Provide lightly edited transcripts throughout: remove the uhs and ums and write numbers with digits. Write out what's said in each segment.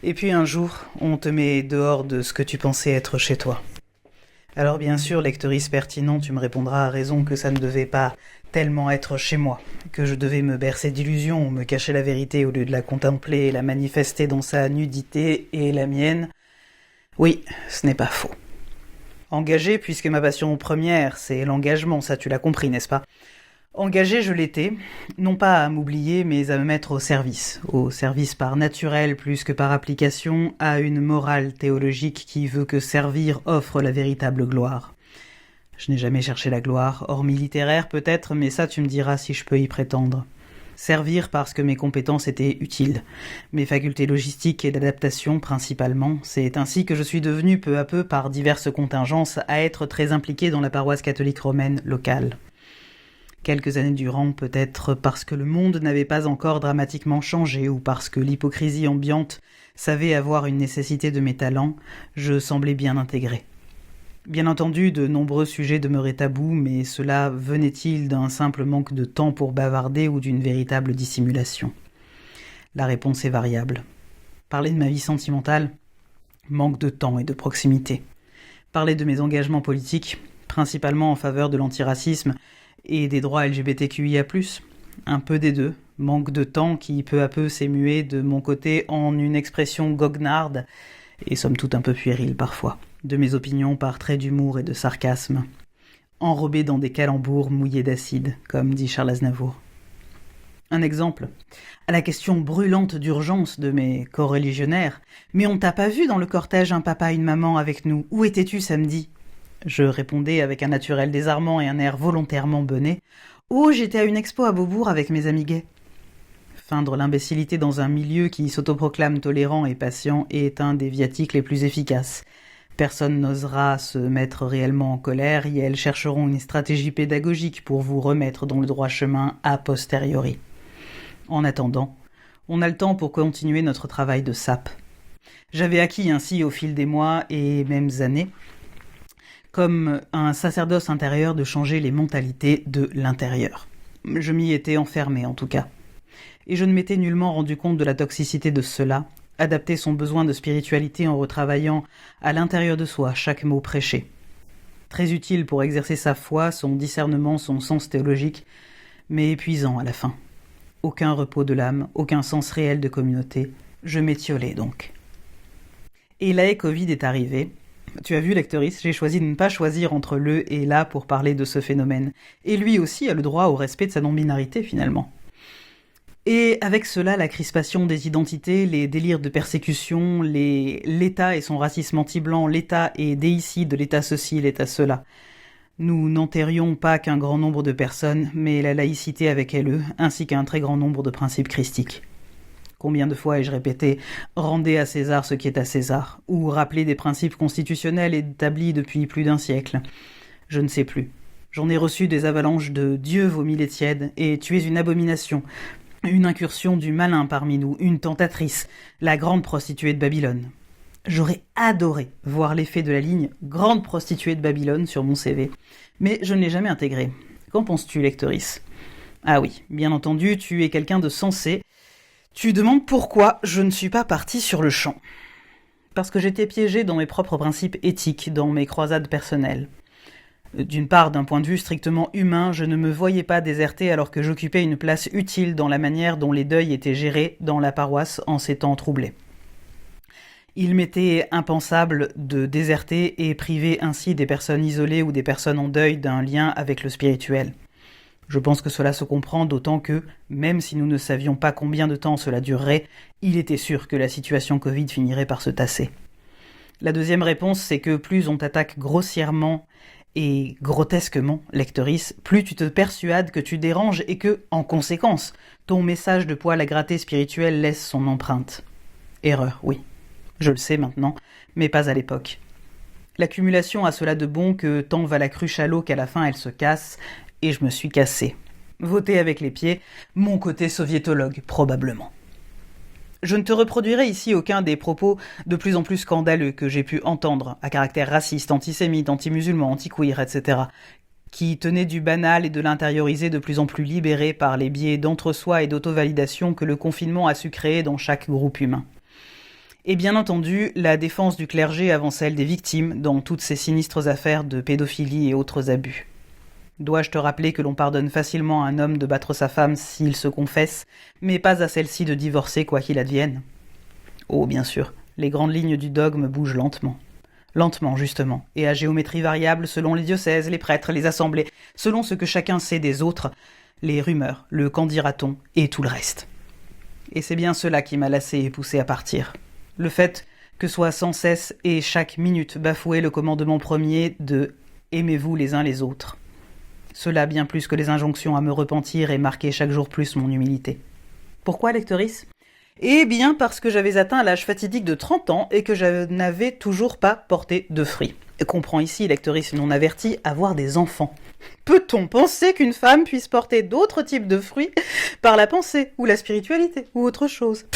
Et puis un jour, on te met dehors de ce que tu pensais être chez toi. Alors bien sûr, lectrice pertinent, tu me répondras à raison que ça ne devait pas tellement être chez moi, que je devais me bercer d'illusions, me cacher la vérité au lieu de la contempler et la manifester dans sa nudité et la mienne. Oui, ce n'est pas faux. Engagé, puisque ma passion première, c'est l'engagement, ça tu l'as compris, n'est-ce pas ? Engagé, je l'étais, non pas à m'oublier, mais à me mettre au service par naturel plus que par application, à une morale théologique qui veut que servir offre la véritable gloire. Je n'ai jamais cherché la gloire, hormis littéraire peut-être, mais ça tu me diras si je peux y prétendre. Servir parce que mes compétences étaient utiles, mes facultés logistiques et d'adaptation principalement, c'est ainsi que je suis devenu peu à peu, par diverses contingences, à être très impliqué dans la paroisse catholique romaine locale. Quelques années durant, peut-être parce que le monde n'avait pas encore dramatiquement changé ou parce que l'hypocrisie ambiante savait avoir une nécessité de mes talents, je semblais bien intégré. Bien entendu, de nombreux sujets demeuraient tabous, mais cela venait-il d'un simple manque de temps pour bavarder ou d'une véritable dissimulation ? La réponse est variable. Parler de ma vie sentimentale ? Manque de temps et de proximité. Parler de mes engagements politiques, principalement en faveur de l'antiracisme, et des droits LGBTQIA+, un peu des deux, manque de temps qui peu à peu s'est mué de mon côté en une expression goguenarde, et somme toute un peu puérile parfois, de mes opinions par traits d'humour et de sarcasme, enrobés dans des calembours mouillés d'acide, comme dit Charles Aznavour. Un exemple, à la question brûlante d'urgence de mes coreligionnaires, « Mais on t'a pas vu dans le cortège un papa et une maman avec nous, où étais-tu samedi ?» Je répondais avec un naturel désarmant et un air volontairement bonnet. « Oh, j'étais à une expo à Beaubourg avec mes amis gays. » Feindre l'imbécilité dans un milieu qui s'autoproclame tolérant et patient est un des viatiques les plus efficaces. Personne n'osera se mettre réellement en colère et elles chercheront une stratégie pédagogique pour vous remettre dans le droit chemin a posteriori. En attendant, on a le temps pour continuer notre travail de sape. J'avais acquis ainsi au fil des mois et mêmes années comme un sacerdoce intérieur de changer les mentalités de l'intérieur. Je m'y étais enfermé en tout cas. Et je ne m'étais nullement rendu compte de la toxicité de cela, adapter son besoin de spiritualité en retravaillant à l'intérieur de soi chaque mot prêché. Très utile pour exercer sa foi, son discernement, son sens théologique, mais épuisant à la fin. Aucun repos de l'âme, aucun sens réel de communauté. Je m'étiolais donc. Et l'AE Covid est arrivé. Tu as vu, lectrice, j'ai choisi de ne pas choisir entre le et la pour parler de ce phénomène. Et lui aussi a le droit au respect de sa non-binarité, finalement. Et avec cela, la crispation des identités, les délires de persécution, l'État et son racisme anti-blanc, l'État et déicide, l'État ceci, l'État cela. Nous n'enterrions pas qu'un grand nombre de personnes, mais la laïcité avec elle, ainsi qu'un très grand nombre de principes christiques. Combien de fois ai-je répété « Rendez à César ce qui est à César » ou « Rappelez des principes constitutionnels établis depuis plus d'un siècle ». Je ne sais plus. J'en ai reçu des avalanches de « Dieu vomit les tièdes » et « Tu es une abomination ». Une incursion du malin parmi nous, une tentatrice, la grande prostituée de Babylone. J'aurais adoré voir l'effet de la ligne « grande prostituée de Babylone » sur mon CV, mais je ne l'ai jamais intégré. Qu'en penses-tu, lectrice ? Ah oui, bien entendu, tu es quelqu'un de sensé. Tu demandes pourquoi je ne suis pas partie sur le champ. Parce que j'étais piégée dans mes propres principes éthiques, dans mes croisades personnelles. D'une part, d'un point de vue strictement humain, je ne me voyais pas déserter alors que j'occupais une place utile dans la manière dont les deuils étaient gérés dans la paroisse en ces temps troublés. Il m'était impensable de déserter et priver ainsi des personnes isolées ou des personnes en deuil d'un lien avec le spirituel. Je pense que cela se comprend d'autant que, même si nous ne savions pas combien de temps cela durerait, il était sûr que la situation Covid finirait par se tasser. La deuxième réponse, c'est que plus on t'attaque grossièrement et grotesquement, lectrice, plus tu te persuades que tu déranges et que, en conséquence, ton message de poil à gratter spirituel laisse son empreinte. Erreur, oui. Je le sais maintenant, mais pas à l'époque. L'accumulation a cela de bon que tant va la cruche à l'eau qu'à la fin elle se casse, et je me suis cassé. Voter avec les pieds, mon côté soviétologue, probablement. Je ne te reproduirai ici aucun des propos de plus en plus scandaleux que j'ai pu entendre, à caractère raciste, antisémite, anti-musulman, anti-queer, etc., qui tenaient du banal et de l'intériorisé de plus en plus libéré par les biais d'entre-soi et d'auto-validation que le confinement a su créer dans chaque groupe humain. Et bien entendu, la défense du clergé avant celle des victimes dans toutes ces sinistres affaires de pédophilie et autres abus. Dois-je te rappeler que l'on pardonne facilement à un homme de battre sa femme s'il se confesse, mais pas à celle-ci de divorcer quoi qu'il advienne? Oh, bien sûr, les grandes lignes du dogme bougent lentement. Lentement, justement, et à géométrie variable selon les diocèses, les prêtres, les assemblées, selon ce que chacun sait des autres, les rumeurs, le qu'en dira-t-on, et tout le reste. Et c'est bien cela qui m'a lassé et poussé à partir. Le fait que soit sans cesse et chaque minute bafoué le commandement premier de « aimez-vous les uns les autres ». Cela bien plus que les injonctions à me repentir et marquer chaque jour plus mon humilité. Pourquoi, lectrice ? Eh bien parce que j'avais atteint l'âge fatidique de 30 ans et que je n'avais toujours pas porté de fruits. Comprends ici, lectrice non avertie, avoir des enfants. Peut-on penser qu'une femme puisse porter d'autres types de fruits par la pensée, ou la spiritualité, ou autre chose ?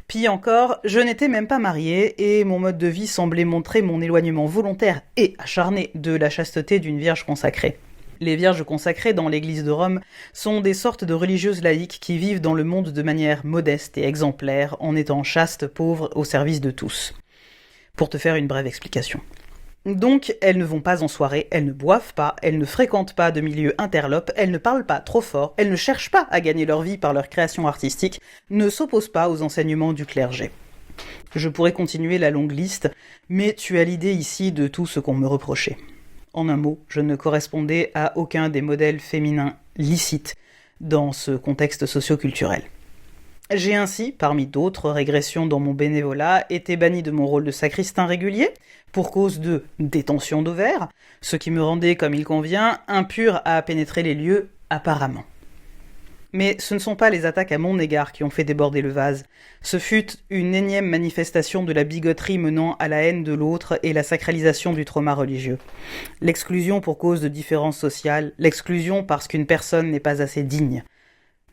Pis encore, je n'étais même pas mariée et mon mode de vie semblait montrer mon éloignement volontaire et acharné de la chasteté d'une vierge consacrée. Les vierges consacrées dans l'église de Rome sont des sortes de religieuses laïques qui vivent dans le monde de manière modeste et exemplaire en étant chastes, pauvres, au service de tous. Pour te faire une brève explication. Donc, elles ne vont pas en soirée, elles ne boivent pas, elles ne fréquentent pas de milieux interlopes, elles ne parlent pas trop fort, elles ne cherchent pas à gagner leur vie par leur création artistique, ne s'opposent pas aux enseignements du clergé. Je pourrais continuer la longue liste, mais tu as l'idée ici de tout ce qu'on me reprochait. En un mot, je ne correspondais à aucun des modèles féminins licites dans ce contexte socio-culturel. J'ai ainsi, parmi d'autres régressions dans mon bénévolat, été banni de mon rôle de sacristain régulier pour cause de détention d'ovaires, ce qui me rendait, comme il convient, impur à pénétrer les lieux apparemment. Mais ce ne sont pas les attaques à mon égard qui ont fait déborder le vase. Ce fut une énième manifestation de la bigoterie menant à la haine de l'autre et la sacralisation du trauma religieux. L'exclusion pour cause de différence sociale, l'exclusion parce qu'une personne n'est pas assez digne.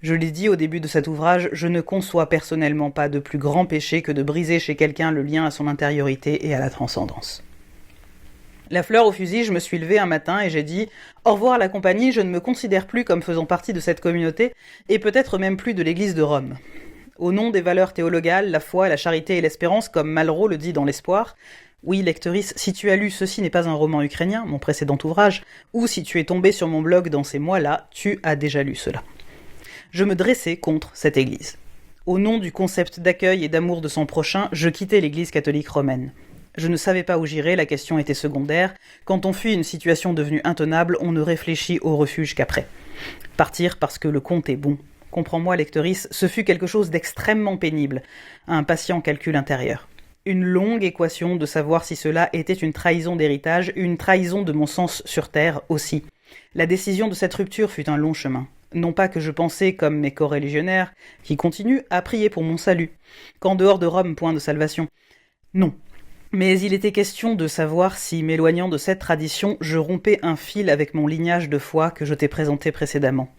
Je l'ai dit au début de cet ouvrage, je ne conçois personnellement pas de plus grand péché que de briser chez quelqu'un le lien à son intériorité et à la transcendance. La fleur au fusil, je me suis levée un matin et j'ai dit « Au revoir à la compagnie, je ne me considère plus comme faisant partie de cette communauté et peut-être même plus de l'église de Rome. » Au nom des valeurs théologales, la foi, la charité et l'espérance, comme Malraux le dit dans l'Espoir, oui, lectrice, si tu as lu « Ceci n'est pas un roman ukrainien », mon précédent ouvrage, ou si tu es tombé sur mon blog dans ces mois-là, tu as déjà lu cela. Je me dressais contre cette église. Au nom du concept d'accueil et d'amour de son prochain, je quittais l'église catholique romaine. Je ne savais pas où j'irais, la question était secondaire. Quand on fuit une situation devenue intenable, on ne réfléchit au refuge qu'après. Partir parce que le compte est bon. Comprends-moi, lectrice, ce fut quelque chose d'extrêmement pénible, un patient calcul intérieur. Une longue équation de savoir si cela était une trahison d'héritage, une trahison de mon sens sur terre aussi. La décision de cette rupture fut un long chemin. Non pas que je pensais, comme mes coreligionnaires, qui continuent à prier pour mon salut, qu'en dehors de Rome, point de salvation. Non. Mais il était question de savoir si, m'éloignant de cette tradition, je rompais un fil avec mon lignage de foi que je t'ai présenté précédemment.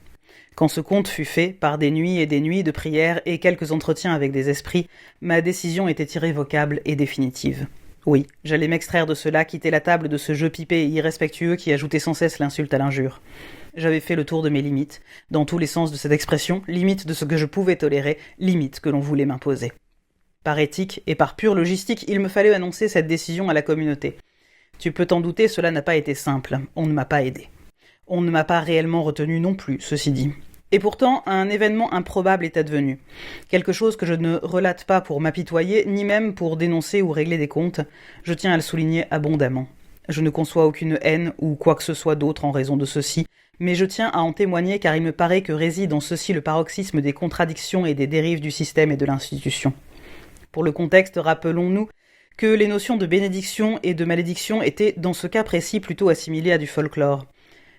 Quand ce compte fut fait, par des nuits et des nuits de prière et quelques entretiens avec des esprits, ma décision était irrévocable et définitive. Oui, j'allais m'extraire de cela, quitter la table de ce jeu pipé et irrespectueux qui ajoutait sans cesse l'insulte à l'injure. J'avais fait le tour de mes limites, dans tous les sens de cette expression, limites de ce que je pouvais tolérer, limites que l'on voulait m'imposer. Par éthique et par pure logistique, il me fallait annoncer cette décision à la communauté. Tu peux t'en douter, cela n'a pas été simple, on ne m'a pas aidé. On ne m'a pas réellement retenu non plus, ceci dit. Et pourtant, un événement improbable est advenu. Quelque chose que je ne relate pas pour m'apitoyer, ni même pour dénoncer ou régler des comptes. Je tiens à le souligner abondamment. Je ne conçois aucune haine ou quoi que ce soit d'autre en raison de ceci, mais je tiens à en témoigner car il me paraît que réside en ceci le paroxysme des contradictions et des dérives du système et de l'institution. Pour le contexte, rappelons-nous que les notions de bénédiction et de malédiction étaient, dans ce cas précis, plutôt assimilées à du folklore.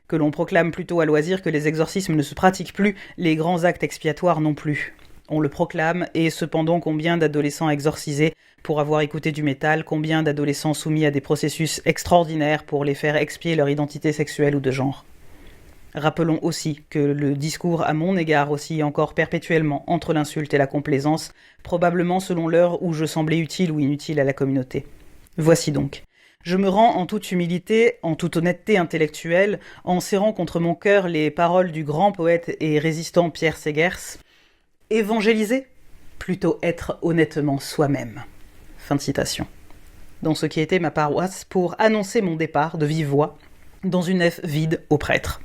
Que l'on proclame plutôt à loisir que les exorcismes ne se pratiquent plus, les grands actes expiatoires non plus. On le proclame, et cependant combien d'adolescents exorcisés pour avoir écouté du métal, combien d'adolescents soumis à des processus extraordinaires pour les faire expier leur identité sexuelle ou de genre. Rappelons aussi que le discours à mon égard oscille encore perpétuellement entre l'insulte et la complaisance, probablement selon l'heure où je semblais utile ou inutile à la communauté. Voici donc. Je me rends en toute humilité, en toute honnêteté intellectuelle, en serrant contre mon cœur les paroles du grand poète et résistant Pierre Segers. Évangéliser ? plutôt être honnêtement soi-même. » Fin de citation. Dans ce qui était ma paroisse, pour annoncer mon départ de vive voix, dans une nef vide au prêtre.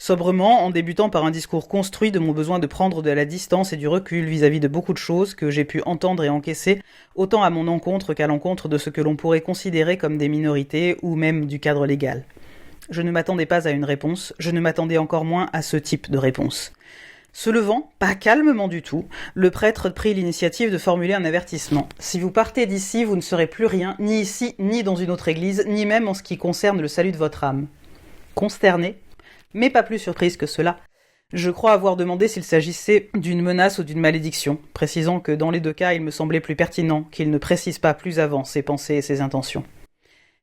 Sobrement, en débutant par un discours construit de mon besoin de prendre de la distance et du recul vis-à-vis de beaucoup de choses que j'ai pu entendre et encaisser, autant à mon encontre qu'à l'encontre de ce que l'on pourrait considérer comme des minorités ou même du cadre légal. Je ne m'attendais pas à une réponse, je ne m'attendais encore moins à ce type de réponse. Se levant, pas calmement du tout, le prêtre prit l'initiative de formuler un avertissement. Si vous partez d'ici, vous ne serez plus rien, ni ici, ni dans une autre église, ni même en ce qui concerne le salut de votre âme. Consterné, mais pas plus surprise que cela, je crois avoir demandé s'il s'agissait d'une menace ou d'une malédiction, précisant que dans les deux cas, il me semblait plus pertinent qu'il ne précise pas plus avant ses pensées et ses intentions.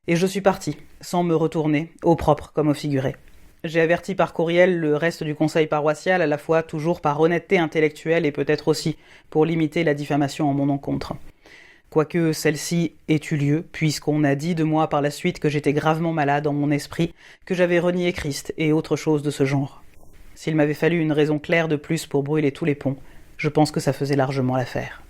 Et je suis parti, sans me retourner, au propre comme au figuré. J'ai averti par courriel le reste du conseil paroissial, à la fois toujours par honnêteté intellectuelle et peut-être aussi pour limiter la diffamation en mon encontre. Quoique celle-ci ait eu lieu, puisqu'on a dit de moi par la suite que j'étais gravement malade en mon esprit, que j'avais renié Christ et autre chose de ce genre. S'il m'avait fallu une raison claire de plus pour brûler tous les ponts, je pense que ça faisait largement l'affaire.